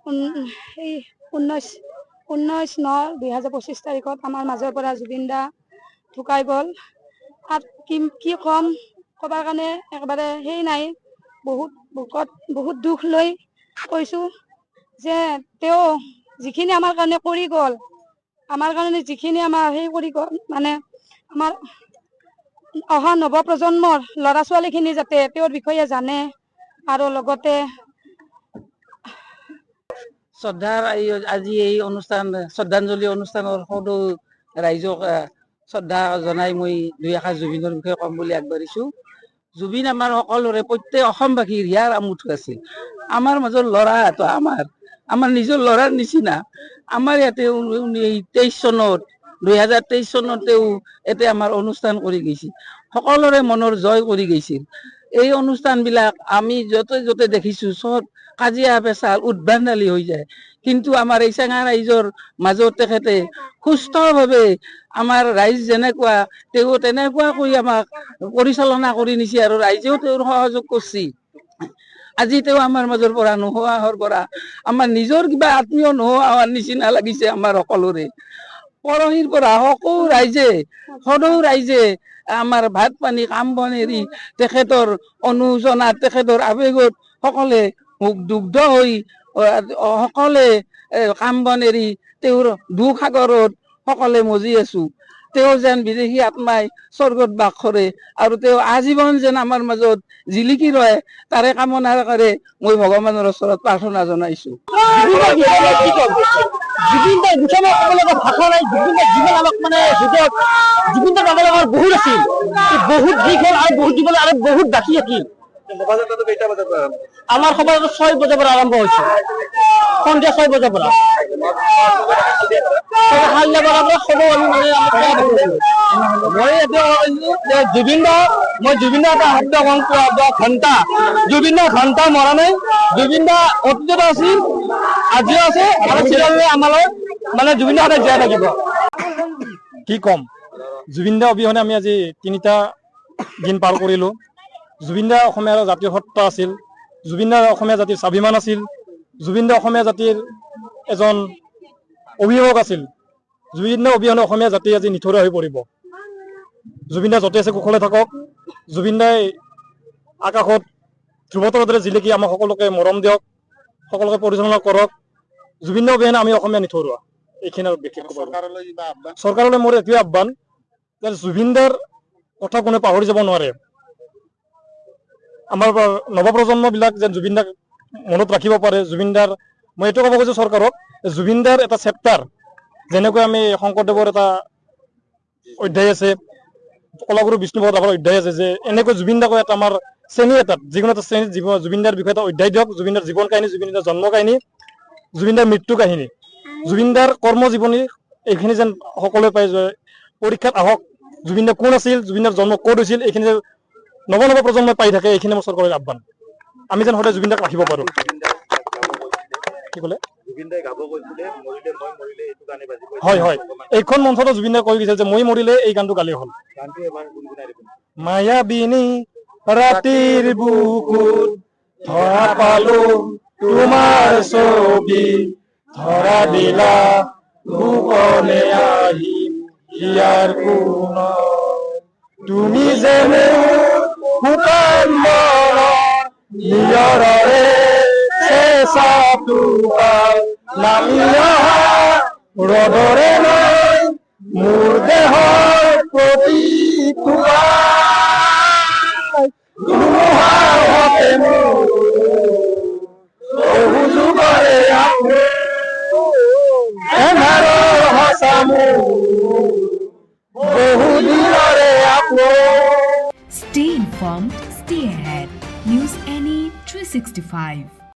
এই 19/9/2025 তাৰিখত আমাৰ মাজৰ পৰা জুবিন দা ঢুকাই গ'ল। আৰু কি ক'ম, ক'বৰ কাৰণে একেবাৰে সেই নাই। বহুত দুখ লৈ কৈছোঁ যে তেওঁ যিখিনি আমাৰ কাৰণে কৰি গ'ল, আমাৰ কাৰণে যিখিনি আমাৰ সেই কৰি গ'ল, মানে আমাৰ অহা নৱপ্ৰজন্মৰ ল'ৰা ছোৱালীখিনি যাতে তেওঁৰ বিষয়ে জানে। আৰু লগতে আজি এই অনুষ্ঠান শ্ৰদ্ধাঞ্জলি অনুষ্ঠানৰ সদৌ ৰাইজক শ্ৰদ্ধা জনাই মই দুই এষাৰ জুবিনৰ বিষয়ে ক'ম বুলি আগবাঢ়িছোঁ। জুবিন আমাৰ সকলোৰে প্ৰত্যেক অসমবাসীৰ হিয়াৰ আমঠু আছিল। আমাৰ মাজৰ ল'ৰা এটা আমাৰ নিজৰ ল'ৰাৰ নিচিনা। আমাৰ ইয়াতে 2023 চনত তেওঁ এতে আমাৰ অনুষ্ঠান কৰি গৈছিল, সকলোৰে মনৰ জয় কৰি গৈছিল। এই অনুষ্ঠান বিলাক আমি য'তে য'তে দেখিছোঁ চব কাজিয়া পেচাল উদ্ভণ্ডালি হৈ যায়, কিন্তু আমাৰ এই চেঙা ৰাইজৰ মাজত তেখেতে সুস্থভাৱে আমাৰ ৰাইজ যেনেকুৱা তেওঁ তেনেকুৱাকৈ আমাক পৰিচালনা কৰি নিছে আৰু ৰাইজেও তেওঁৰ সহযোগ কৰিছে। আজি তেওঁ আমাৰ মাজৰ পৰা নোহোৱা হোৱাৰ পৰা আমাৰ নিজৰ কিবা আত্মীয় নোহোৱা হোৱাৰ নিচিনা লাগিছে আমাৰ সকলোৰে। পৰহিৰ পৰা সদৌ ৰাইজে আমাৰ ভাত পানী কাম বন এৰি তেখেতৰ অনুশোচনাত তেখেতৰ আৱেগত সকলে দুগ্ধ হৈ সকলে কাম বন এৰি তেওঁৰ দুখ সাগৰত সকলে মজি আছো। তেওঁ যেন বিদেশী আত্মাই স্বৰ্গত বাস কৰে আৰু তেওঁ আজীৱন যেন আমাৰ মাজত জিলিকি ৰয়, তাৰে কামনা কৰে মই ভগৱানৰ ওচৰত প্ৰাৰ্থনা জনাইছো। বহুত বাকী আছিল। আমাৰ সবাই 6 বজাৰ পৰা আৰম্ভ হৈছে, সন্ধিয়া 6 বজাৰ পৰা। মই জুবিন দা এটা শব্দ কম ঘণ্টা, জুবিন দা ঘণ্টা মৰা নাই। জুবিন দা অতীতত আছিল, আজিও আছে, আমালৈ মানে জুবিন দা সদায় জীয়াই থাকিব। কি কম, জুবিন দা অবিহনে আমি আজি 3টা দিন পাৰ কৰিলো। জুবিন দা অসমীয়া জাতীয় সত্তা আছিল, জুবিন দা অসমীয়া জাতিৰ স্বাভিমান আছিল, জুবিন দা অসমীয়া জাতিৰ এজন অভিভাৱক আছিল। জুবিন দা অবিহনে অসমীয়া জাতি আজি নিথৰুৱা হৈ পৰিব। জুবিন দা য'তে আছে কুশলে থাকক। জুবিন দাই আকাশত ধ্ৰুৱতাৰৰ দৰে জিলিকি আমাক সকলোকে মৰম দিয়ক, সকলোকে পৰিচালনা কৰক। জুবিন দা অবিহনে আমি অসমীয়া নিথৰুৱা। এইখিনি আৰু বিশেষ চৰকাৰলৈ মোৰ এইটোৱে আহ্বান যে জুবিন দাৰ কথা কোনে পাহৰি যাব নোৱাৰে। আমাৰ নৱপ্ৰজন্মবিলাক যেন জুবিন দাক মনত ৰাখিব পাৰে। জুবিন দাৰ মই এইটো ক'ব খুজিছোঁ চৰকাৰক, জুবিন দাৰ এটা চেপ্টাৰ, যেনেকৈ আমি শংকৰদেৱৰ এটা অধ্যায় আছে, কলাগুৰু বিষ্ণুপ্ৰসাদ ৰাভাৰ অধ্যায় আছে, যে এনেকৈ জুবিন দাকো এটা আমাৰ শ্ৰেণী এটাত, যিকোনো এটা শ্ৰেণীত জুবিন দাৰ বিষয়ে এটা অধ্যায় দিয়ক। জুবিন দাৰ জীৱন কাহিনী, জুবিন দাৰ জন্ম কাহিনী, জুবিন দাৰ মৃত্যু কাহিনী, জুবিন দাৰ কৰ্মজীৱনী, এইখিনি যেন সকলোৱে পাই যায়। পৰীক্ষাত আহক জুবিন দা কোন আছিল, জুবিন দাৰ জন্ম ক'ত হৈছিল, এইখিনি নৱ প্ৰজন্মই পাই থাকে। এইখিনি মোৰ চৰকাৰৰ আহ্বান, আমি যেন সদায় জুবিন দাক ৰাখিব পাৰোঁ। কি ক'লে? হয় হয়, এইখন মঞ্চতো জুবিন দাই কৈ গৈছিল যে মই মৰিলে এই গানটো গালেই হ'ল। মায়াবিনী ৰাতিৰ বুকুত ধৰা পালো তোমাৰ ছবি, ধৰা দিলা গোপনে আহি ইয়াৰ কোন, তুমি যেনে শুকান নিয়ৰৰে চেঁচা টোপাল নামি অহা ৰদৰে লৈ মোৰ দেহৰ প্ৰতি ধুমুহাতে বহু যুগৰে এন্ধাৰৰ সঁচা বহু দিনৰে Stay informed, stay ahead. News NE 365.